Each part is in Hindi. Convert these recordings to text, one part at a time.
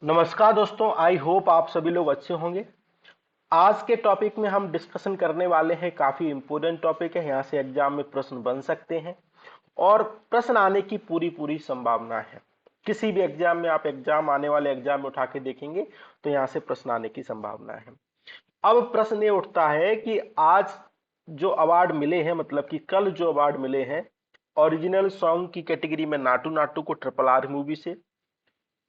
नमस्कार दोस्तों, आई होप आप सभी लोग अच्छे होंगे। आज के टॉपिक में हम डिस्कशन करने वाले हैं, काफी इंपोर्टेंट टॉपिक है। यहाँ से एग्जाम में प्रश्न बन सकते हैं और प्रश्न आने की पूरी पूरी संभावना है। किसी भी एग्जाम में आप आने वाले एग्जाम में उठा के देखेंगे तो यहाँ से प्रश्न आने की संभावना है। अब प्रश्न ये उठता है कि आज जो अवार्ड मिले हैं, मतलब कि कल जो अवार्ड मिले हैं ओरिजिनल सॉन्ग की कैटेगरी में नाटू नाटू को ट्रिपल आर मूवी से,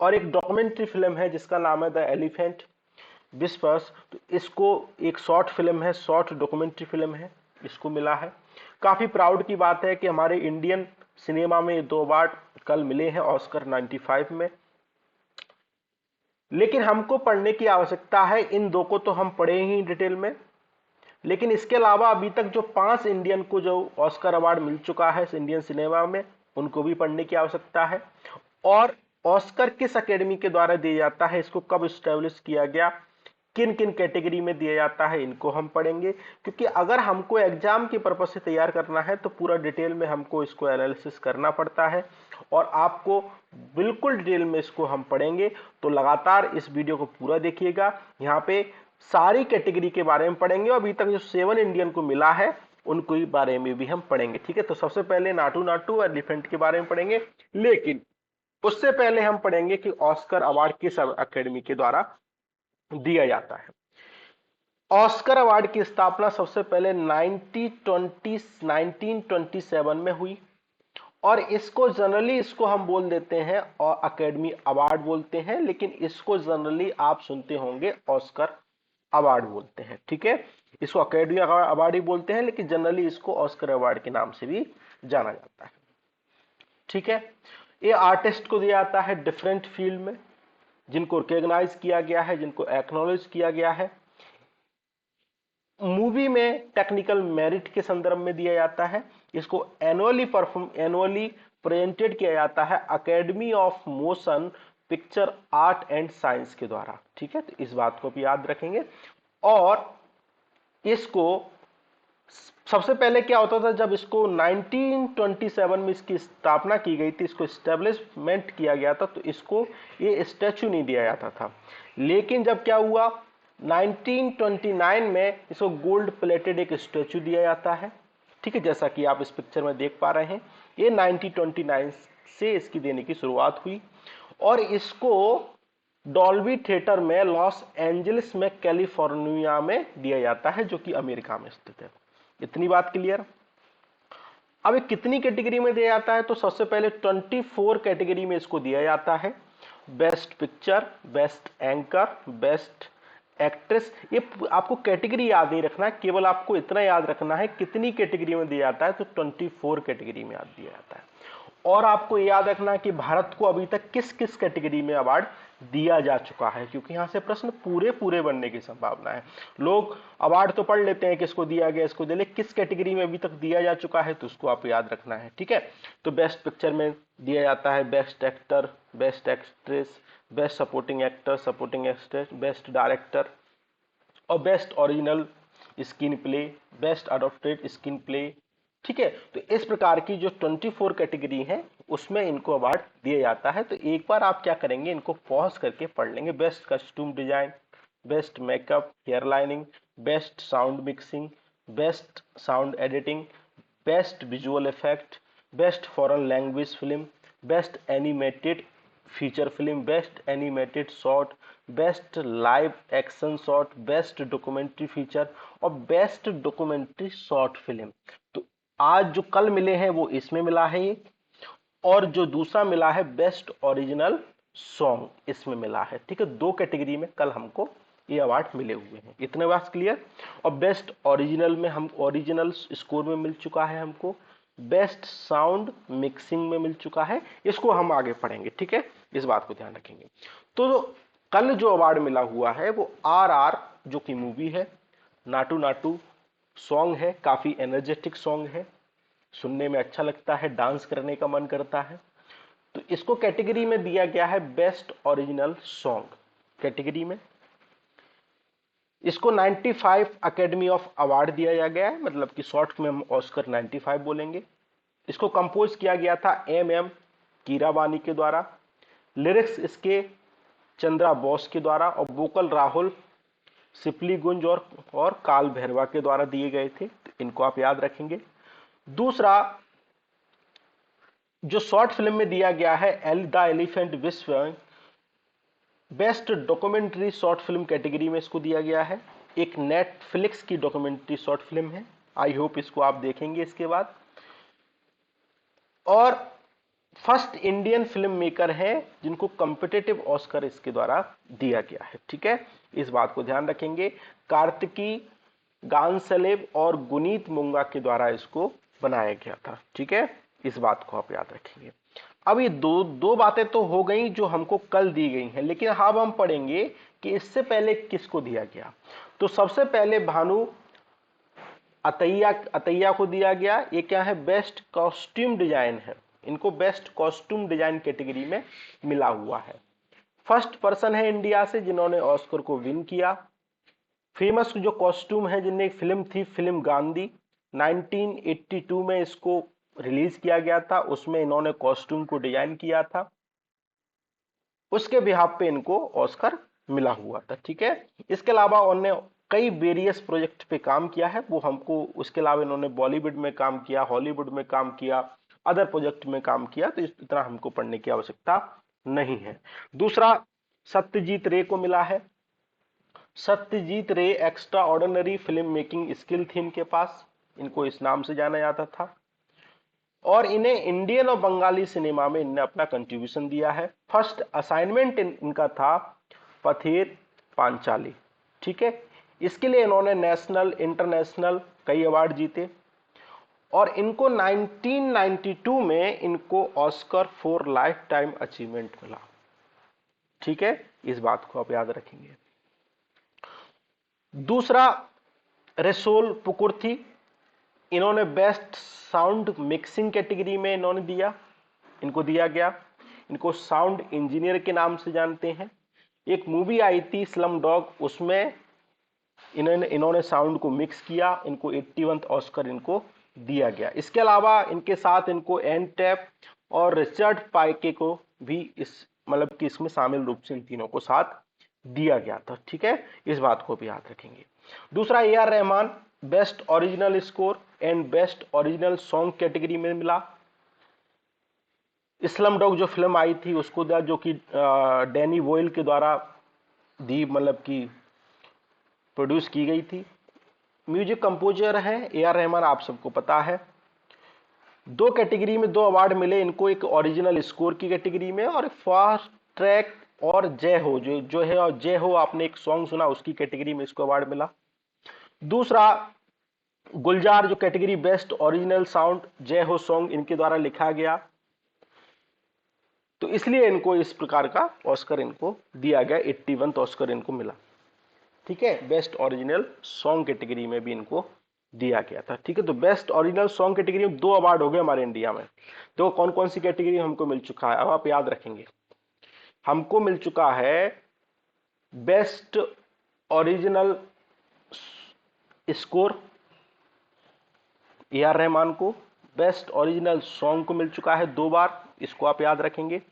और एक डॉक्यूमेंट्री फिल्म है जिसका नाम है द एलिफेंट विस्पर्स, तो इसको एक शॉर्ट फिल्म है, शॉर्ट डॉक्यूमेंट्री फिल्म है, इसको मिला है। काफी प्राउड की बात है कि हमारे इंडियन सिनेमा में ये दो अवार्ड कल मिले हैं ऑस्कर 95 में। लेकिन हमको पढ़ने की आवश्यकता है, इन दो को तो हम पढ़े ही डिटेल में, लेकिन इसके अलावा अभी तक जो 5 इंडियन को जो ऑस्कर अवार्ड मिल चुका है इंडियन सिनेमा में, उनको भी पढ़ने की आवश्यकता है। और ऑस्कर किस अकेडमी के द्वारा दिया जाता है, इसको कब स्टैब्लिश किया गया, किन किन कैटेगरी में दिया जाता है, इनको हम पढ़ेंगे। क्योंकि अगर हमको एग्जाम के पर्पज से तैयार करना है तो पूरा डिटेल में हमको इसको एनालिसिस करना पड़ता है, और आपको बिल्कुल डिटेल में इसको हम पढ़ेंगे। तो लगातार इस वीडियो को पूरा देखिएगा। यहाँ पे सारी कैटेगरी के बारे में पढ़ेंगे और अभी तक जो 7 इंडियन को मिला है उनको बारे में भी हम पढ़ेंगे। ठीक है, तो सबसे पहले नाटू नाटू और एलिफेंट के बारे में पढ़ेंगे, लेकिन उससे पहले हम पढ़ेंगे कि ऑस्कर अवार्ड किस अकेडमी के द्वारा दिया जाता है। ऑस्कर अवार्ड की स्थापना सबसे पहले 1927 में हुई, और इसको जनरली इसको हम बोल देते हैं और अकेडमी अवार्ड बोलते हैं, लेकिन इसको जनरली आप सुनते होंगे ऑस्कर अवार्ड बोलते हैं। ठीक है, इसको अकेडमी अवार्ड ही बोलते हैं, लेकिन जनरली इसको ऑस्कर अवार्ड के नाम से भी जाना जाता है। ठीक है, ये आर्टिस्ट को दिया जाता है डिफरेंट फील्ड में, जिनको रिकॉग्नाइज किया गया है, जिनको एक्नॉलेज किया गया है। मूवी में टेक्निकल मेरिट के संदर्भ में दिया जाता है। इसको एनुअली प्रेजेंटेड किया जाता है academy of motion picture art and science के द्वारा। ठीक है, तो इस बात को भी याद रखेंगे। और इसको सबसे पहले क्या होता था, जब इसको 1927 में इसकी स्थापना की गई थी, इसको इस्टेब्लिशमेंट किया गया था, तो इसको ये स्टैचू नहीं दिया जाता था। लेकिन जब क्या हुआ, 1929 में इसको गोल्ड प्लेटेड एक स्टैचू दिया जाता है। ठीक है, जैसा कि आप इस पिक्चर में देख पा रहे हैं, ये 1929 से इसकी देने की शुरुआत हुई, और इसको डॉल्बी थिएटर में लॉस एंजलिस में कैलिफोर्निया में दिया जाता है, जो कि अमेरिका में स्थित है। इतनी बात क्लियर। अब ये कितनी कैटेगरी में दिया जाता है, तो सबसे पहले 24 कैटेगरी में इसको दिया जाता है। Best picture, best anchor, best actress. ये आपको कैटेगरी याद नहीं रखना है, केवल आपको इतना याद रखना है कितनी कैटेगरी में दिया जाता है, तो 24 कैटेगरी में याद दिया जाता है। और आपको याद रखना है कि भारत को अभी तक किस किस कैटेगरी में अवार्ड दिया जा चुका है, क्योंकि यहां से प्रश्न पूरे पूरे बनने की संभावना है। लोग अवार्ड तो पढ़ लेते हैं, किसको दिया गया, इसको दिया, किस कैटेगरी में अभी तक दिया जा चुका है, तो उसको आप याद रखना है। ठीक है, तो बेस्ट पिक्चर में दिया जाता है best actor, best actress, best supporting actor, supporting actress, best director, और best original screenplay, best adopted screenplay. ठीक है, तो इस प्रकार की जो 24 कैटेगरी है उसमें इनको अवार्ड दिया जाता है। तो एक बार आप क्या करेंगे, इनको पॉज करके पढ़ लेंगे। Best costume design, best makeup, hair lining, best sound mixing, best sound editing, best visual effect, best foreign language film, best animated feature film, best animated short, best live action short, best documentary feature, और बेस्ट डॉक्यूमेंट्री शॉर्ट फिल्म। तो आज जो कल मिले हैं वो इसमें मिला है ये, और जो दूसरा मिला है बेस्ट ओरिजिनल सॉन्ग, इसमें मिला है। ठीक है, दो कैटेगरी में कल हमको ये अवार्ड मिले हुए हैं। इतने बात क्लियर। और बेस्ट ओरिजिनल में हम ओरिजिनल स्कोर में मिल चुका है हमको, बेस्ट साउंड मिक्सिंग में मिल चुका है, इसको हम आगे पढ़ेंगे। ठीक है, इस बात को ध्यान रखेंगे। तो कल जो अवार्ड मिला हुआ है वो RR जो कि मूवी है, नाटू नाटू सॉन्ग है, काफी एनर्जेटिक सॉन्ग है, सुनने में अच्छा लगता है, डांस करने का मन करता है। तो इसको कैटेगरी में दिया गया है बेस्ट ओरिजिनल सॉन्ग कैटेगरी में। इसको 95 अकेडमी ऑफ अवार्ड दिया गया है, मतलब कि शॉर्ट में हम ऑस्कर 95 बोलेंगे। इसको कंपोज किया गया था MM कीरावानी के द्वारा। लिरिक्स इसके चंद्रा बोस के द्वारा, और वोकल राहुल सिपलीगुंज और काल भैरवा के द्वारा दिए गए थे। तो इनको आप याद रखेंगे। दूसरा जो शॉर्ट फिल्म में दिया गया है द एलिफेंट विश्व, best documentary short film category में इसको दिया गया है। एक नेटफ्लिक्स की डॉक्यूमेंट्री शॉर्ट फिल्म है। आई होप इसको आप देखेंगे इसके बाद। और फर्स्ट इंडियन फिल्म मेकर है जिनको कॉम्पिटिटिव ऑस्कर इसके द्वारा दिया गया है। ठीक है, इस बात को ध्यान रखेंगे। कार्तिकी गानसलेब और गुनीत मुंगा के द्वारा इसको बनाया गया था। ठीक है, इस बात को आप याद रखेंगे। अब ये दो बातें तो हो गई जो हमको कल दी गई हैं, लेकिन अब हम पढ़ेंगे कि इससे पहले किसको दिया गया। तो सबसे पहले भानु अतैया को दिया गया। ये क्या है, बेस्ट कॉस्ट्यूम डिजाइन है। इनको बेस्ट कॉस्ट्यूम डिजाइन कैटेगरी में मिला हुआ है। फर्स्ट पर्सन है इंडिया से जिन्होंने ऑस्कर को विन किया। फेमस जो कॉस्ट्यूम है, जिनने फिल्म थी फिल्म गांधी, 1982 में इसको रिलीज किया गया था। उसमें इन्होंने कॉस्ट्यूम को डिजाइन किया था, उसके बिहाफ पे इनको ऑस्कर मिला हुआ था। ठीक है, इसके अलावा उन्होंने कई वेरियस प्रोजेक्ट पे काम किया है, वो हमको उसके अलावा इन्होंने बॉलीवुड में काम किया, हॉलीवुड में काम किया, अदर प्रोजेक्ट में काम किया, तो इतना हमको पढ़ने की आवश्यकता नहीं है। दूसरा सत्यजीत रे को मिला है। सत्यजीत रे extra ordinary film making skill थी इनके पास, इनको इस नाम से जाना जाता था। और इन्हें इंडियन और बंगाली सिनेमा में इन्हें अपना कंट्रीब्यूशन दिया है। फर्स्ट असाइनमेंट इनका था पथेर पांचाली। ठीक है, इसके लिए इन्होंने नेशनल इंटरनेशनल कई अवार्ड जीते। और इनको 1992 में इनको Oscar for life time achievement मिला। ठीक है, इस बात को आप याद रखेंगे। दूसरा रेसोल पुकुर्थी, इन्होंने बेस्ट साउंड मिक्सिंग कैटेगरी में इन्होंने इनको दिया गया। इनको साउंड इंजीनियर के नाम से जानते हैं। एक मूवी आई थी स्लम डॉग, उसमें इन्होंने साउंड को मिक्स किया। इनको 81वां ऑस्कर इनको दिया गया। इसके अलावा इनके साथ इनको एन टैप और रिचर्ड पाइके को भी इस मतलब कि इसमें शामिल रूप से इन तीनों को साथ दिया गया था। ठीक है, इस बात को भी याद रखेंगे। दूसरा A R Rahman, best original score and best original song category में मिला। स्लम डॉग जो फिल्म आई थी उसको दिया, जो कि डैनी वॉयल के द्वारा दी मतलब कि प्रोड्यूस की गई थी। म्यूजिक कंपोजर है ए आर रहमान, आप सबको पता है। दो कैटेगरी में 2 अवार्ड मिले इनको, एक ओरिजिनल स्कोर की कैटेगरी में और फास्ट ट्रैक और जय हो जो है, और जय हो आपने एक सॉन्ग सुना उसकी कैटेगरी में इसको अवार्ड मिला। दूसरा गुलजार जो कैटेगरी बेस्ट ओरिजिनल साउंड जय हो सॉन्ग इनके द्वारा लिखा गया, तो इसलिए इनको इस प्रकार का ऑस्कर इनको दिया गया, 81वां ऑस्कर इनको मिला। ठीक है, बेस्ट ओरिजिनल सॉन्ग कैटेगरी में भी इनको दिया गया था। ठीक है, तो बेस्ट ओरिजिनल सॉन्ग कैटेगरी में 2 अवार्ड हो गए हमारे इंडिया में। तो कौन कौन सी कैटेगरी हमको मिल चुका है, अब आप याद रखेंगे। हमको मिल चुका है best original score A R Rahman को, बेस्ट ओरिजिनल सॉन्ग को मिल चुका है 2 बार, इसको आप याद रखेंगे।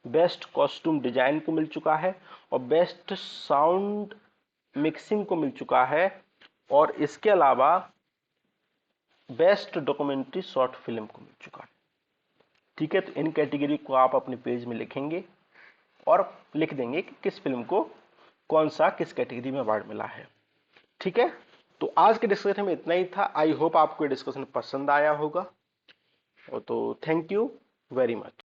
बेस्ट कॉस्ट्यूम डिजाइन को मिल चुका है, और बेस्ट साउंड मिक्सिंग को मिल चुका है, और इसके अलावा बेस्ट डॉक्यूमेंट्री शॉर्ट फिल्म को मिल चुका है। ठीक है, तो इन कैटेगरी को आप अपने पेज में लिखेंगे और लिख देंगे कि किस फिल्म को कौन सा किस कैटेगरी में अवार्ड मिला है। ठीक है, तो आज के डिस्कशन में इतना ही था। आई होप आपको ये डिस्कशन पसंद आया होगा, और तो थैंक यू वेरी मच।